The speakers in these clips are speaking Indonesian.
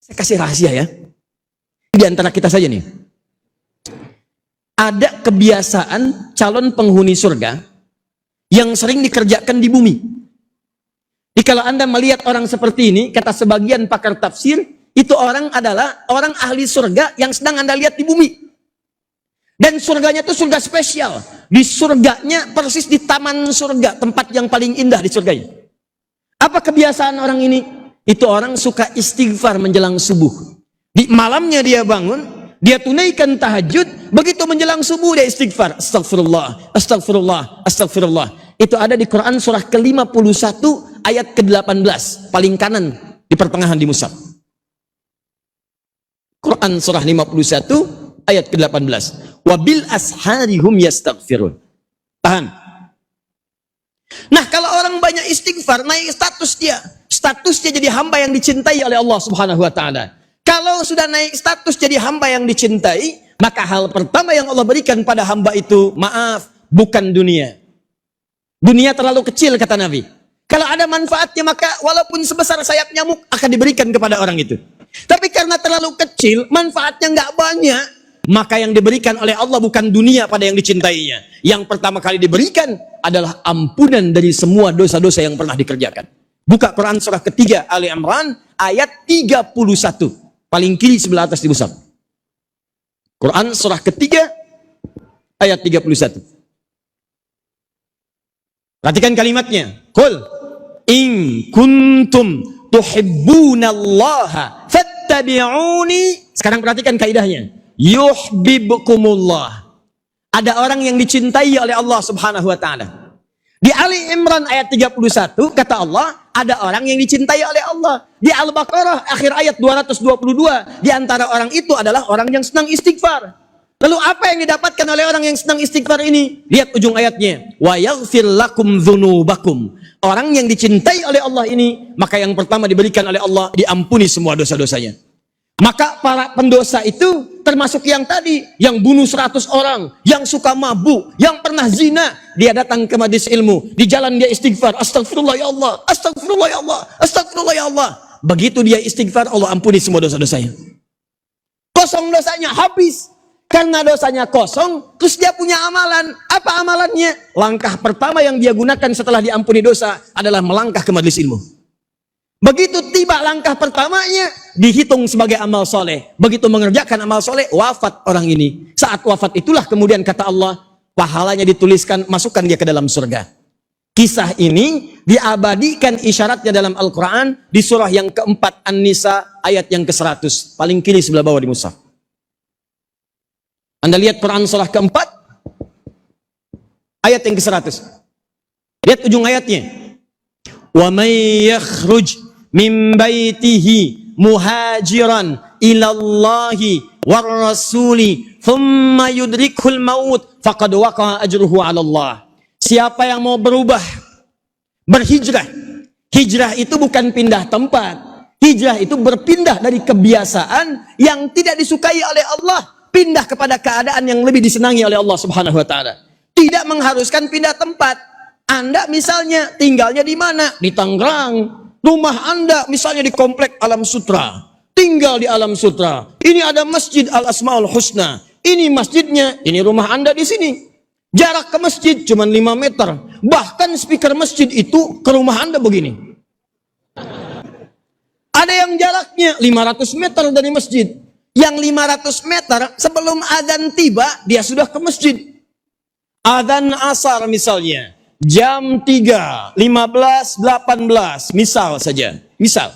Saya kasih rahasia ya. Di antara kita saja nih. Ada kebiasaan calon penghuni surga yang sering dikerjakan di bumi. Jadi kalau Anda melihat orang seperti ini, kata sebagian pakar tafsir, itu orang adalah orang ahli surga yang sedang Anda lihat di bumi. Dan surganya itu surga spesial. Di surganya persis di taman surga, tempat yang paling indah di surganya. Apa kebiasaan orang ini? Itu orang suka istighfar menjelang subuh. Di malamnya dia bangun, dia tunaikan tahajud, begitu menjelang subuh dia istighfar. Astagfirullah, astagfirullah, astagfirullah. Itu ada di Quran surah ke-51 ayat ke-18, paling kanan di pertengahan di mushaf. Quran surah 51 ayat ke-18. Wabil asharihum yastaghfirun. Tahan. Nah, kalau orang banyak istighfar, naik status dia. Statusnya jadi hamba yang dicintai oleh Allah Subhanahu wa taala. Kalau sudah naik status jadi hamba yang dicintai, maka hal pertama yang Allah berikan pada hamba itu, maaf, bukan dunia. Dunia terlalu kecil kata Nabi. Kalau ada manfaatnya maka walaupun sebesar sayap nyamuk akan diberikan kepada orang itu. Tapi karena terlalu kecil, manfaatnya nggak banyak, maka yang diberikan oleh Allah bukan dunia pada yang dicintainya. Yang pertama kali diberikan adalah ampunan dari semua dosa-dosa yang pernah dikerjakan. Buka Quran surah ketiga Ali Imran ayat 31. Paling kiri sebelah atas di mushaf. Quran surah ketiga ayat 31. Perhatikan kalimatnya. Qul in kuntum tuhibbunallaha fattabi'uni. Sekarang perhatikan kaidahnya. Yuhibbukumullah. Ada orang yang dicintai oleh Allah Subhanahu wa taala. Di Ali Imran ayat 31 kata Allah, ada orang yang dicintai oleh Allah. Di Al-Baqarah akhir ayat 222, di antara orang itu adalah orang yang senang istighfar. Lalu apa yang didapatkan oleh orang yang senang istighfar ini? Lihat ujung ayatnya. Wa yaghfir lakum dzunubakum. Orang yang dicintai oleh Allah ini, maka yang pertama diberikan oleh Allah, diampuni semua dosa-dosanya. Maka para pendosa itu termasuk yang tadi, yang bunuh 100 orang, yang suka mabuk, yang pernah zina, dia datang ke majelis ilmu, di jalan dia istighfar, astagfirullah ya Allah, astagfirullah ya Allah, astagfirullah ya Allah. Begitu dia istighfar, Allah ampuni semua dosa-dosanya. Kosong dosanya, habis. Karena dosanya kosong, terus dia punya amalan. Apa amalannya? Langkah pertama yang dia gunakan setelah diampuni dosa adalah melangkah ke majelis ilmu. Begitu tiba langkah pertamanya, dihitung sebagai amal soleh. Begitu mengerjakan amal soleh, wafat orang ini. Saat wafat itulah kemudian kata Allah, pahalanya dituliskan, masukkan dia ke dalam surga. Kisah ini diabadikan isyaratnya dalam Al-Quran di surah yang keempat An-Nisa ayat yang ke-100. Paling kiri sebelah bawah di mushaf. Anda lihat Quran surah keempat ayat yang ke-100. Lihat ujung ayatnya. Wa may yakhruj min baitihi muhajiran ilallahi war rasuli thumma yudrikhul maut faqad waqa'a ajruhu 'ala Allah. Siapa yang mau berubah, berhijrah. Hijrah itu bukan pindah tempat. Hijrah itu berpindah dari kebiasaan yang tidak disukai oleh Allah, pindah kepada keadaan yang lebih disenangi oleh Allah Subhanahu wa taala. Tidak mengharuskan pindah tempat. Anda misalnya tinggalnya di mana? Di Tangerang. Rumah Anda misalnya di komplek Alam Sutra. Tinggal di Alam Sutra. Ini ada Masjid Al-Asmaul Husna. Ini masjidnya, ini rumah Anda di sini. Jarak ke masjid cuma 5 meter. Bahkan speaker masjid itu ke rumah Anda begini. Ada yang jaraknya 500 meter dari masjid. Yang 500 meter sebelum adzan tiba, dia sudah ke masjid. Adzan asar misalnya. Jam 3, 15, 18, misal saja. Misal.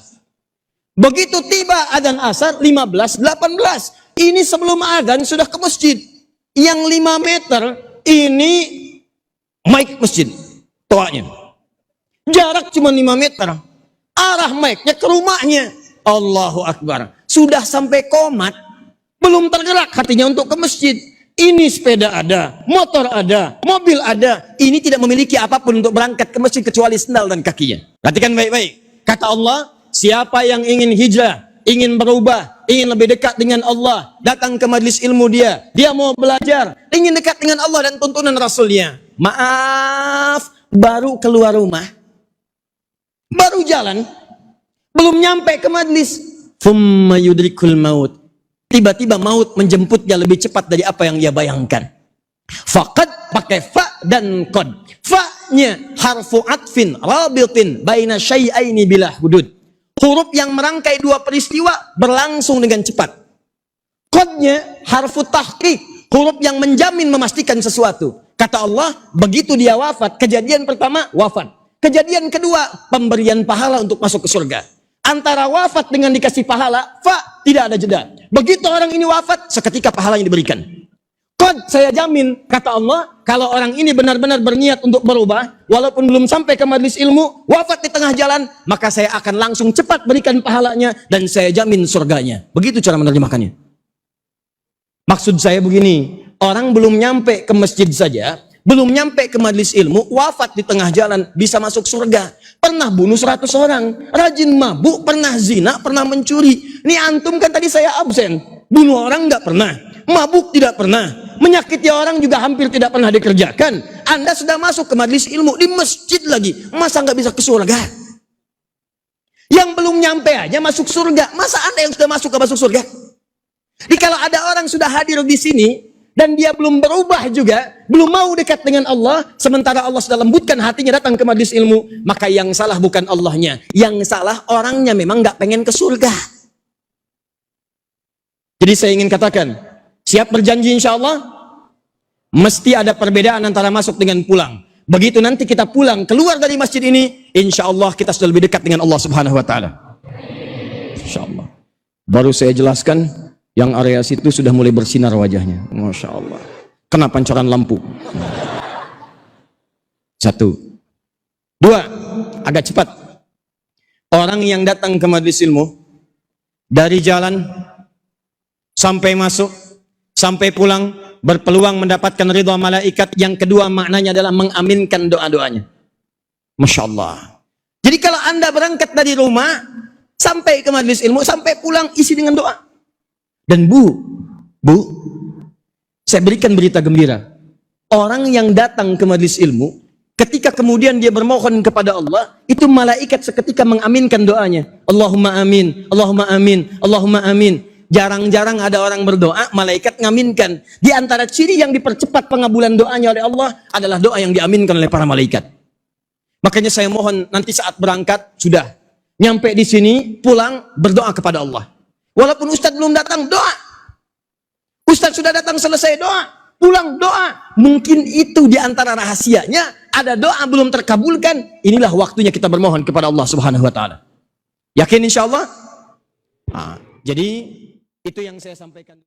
Begitu tiba adzan asar, 15, 18. Ini sebelum adzan sudah ke masjid. Yang 5 meter, ini mic masjid. Toanya. Jarak cuma 5 meter. Arah mic-nya ke rumahnya. Allahu Akbar. Sudah sampai komat, belum tergerak hatinya untuk ke masjid. Ini sepeda ada, motor ada, mobil ada. Ini tidak memiliki apapun untuk berangkat ke masjid kecuali sendal dan kakinya. Perhatikan baik-baik. Kata Allah, siapa yang ingin hijrah, ingin berubah, ingin lebih dekat dengan Allah, datang ke majelis ilmu dia mau belajar, ingin dekat dengan Allah dan tuntunan Rasulnya. Maaf, baru keluar rumah, baru jalan, belum nyampe ke majelis, thumma yudrikul maut. Tiba-tiba maut menjemputnya lebih cepat dari apa yang dia bayangkan. Faqad pakai fa dan qad. Fa-nya harfu atfin rabitin baina syai'aini bila hudud. Huruf yang merangkai dua peristiwa berlangsung dengan cepat. Qadnya harfu tahqiq, huruf yang menjamin memastikan sesuatu. Kata Allah, begitu dia wafat, kejadian pertama wafat. Kejadian kedua, pemberian pahala untuk masuk ke surga. Antara wafat dengan dikasih pahala, fa, tidak ada jeda. Begitu orang ini wafat, seketika pahalanya diberikan. Qad, saya jamin, kata Allah, kalau orang ini benar-benar berniat untuk berubah, walaupun belum sampai ke majelis ilmu, wafat di tengah jalan, maka saya akan langsung cepat berikan pahalanya, dan saya jamin surganya. Begitu cara menerjemahkannya. Maksud saya begini, orang belum nyampe ke masjid saja, belum nyampe ke majelis ilmu, wafat di tengah jalan, bisa masuk surga. Pernah bunuh 100 orang, rajin mabuk, pernah zina, pernah mencuri. Ini antum kan tadi saya absen. Bunuh orang nggak pernah, mabuk tidak pernah, menyakiti orang juga hampir tidak pernah dikerjakan. Anda sudah masuk ke majelis ilmu, di masjid lagi, masa nggak bisa ke surga? Yang belum nyampe aja masuk surga, masa Anda yang sudah masuk ke masuk surga? Jadi kalau ada orang sudah hadir di sini, dan dia belum berubah juga, belum mau dekat dengan Allah, sementara Allah sudah lembutkan hatinya datang ke majelis ilmu, maka yang salah bukan Allahnya, yang salah orangnya memang nggak pengen ke surga. Jadi saya ingin katakan, siap berjanji insya Allah, mesti ada perbedaan antara masuk dengan pulang. Begitu nanti kita pulang, keluar dari masjid ini, insya Allah kita sudah lebih dekat dengan Allah Subhanahu Wa Taala. Insya Allah. Baru saya jelaskan, yang area situ sudah mulai bersinar wajahnya. Masya Allah. Kena pancaran lampu. 1. 2. Agak cepat. Orang yang datang ke majelis ilmu, dari jalan, sampai masuk, sampai pulang, berpeluang mendapatkan ridha malaikat. Yang kedua maknanya adalah mengaminkan doa-doanya. Masya Allah. Jadi kalau Anda berangkat dari rumah, sampai ke majelis ilmu, sampai pulang, isi dengan doa. Dan bu, saya berikan berita gembira. Orang yang datang ke majelis ilmu, ketika kemudian dia bermohon kepada Allah, itu malaikat seketika mengaminkan doanya. Allahumma amin, Allahumma amin, Allahumma amin. Jarang-jarang ada orang berdoa, malaikat ngaminkan. Di antara ciri yang dipercepat pengabulan doanya oleh Allah adalah doa yang diaminkan oleh para malaikat. Makanya saya mohon nanti saat berangkat, sudah nyampe di sini, pulang, berdoa kepada Allah. Walaupun Ustadz belum datang, doa. Ustadz sudah datang, selesai doa. Pulang, doa. Mungkin itu di antara rahasianya. Ada doa belum terkabulkan. Inilah waktunya kita bermohon kepada Allah Subhanahu Wa Taala. Yakin insya Allah? Jadi itu yang saya sampaikan.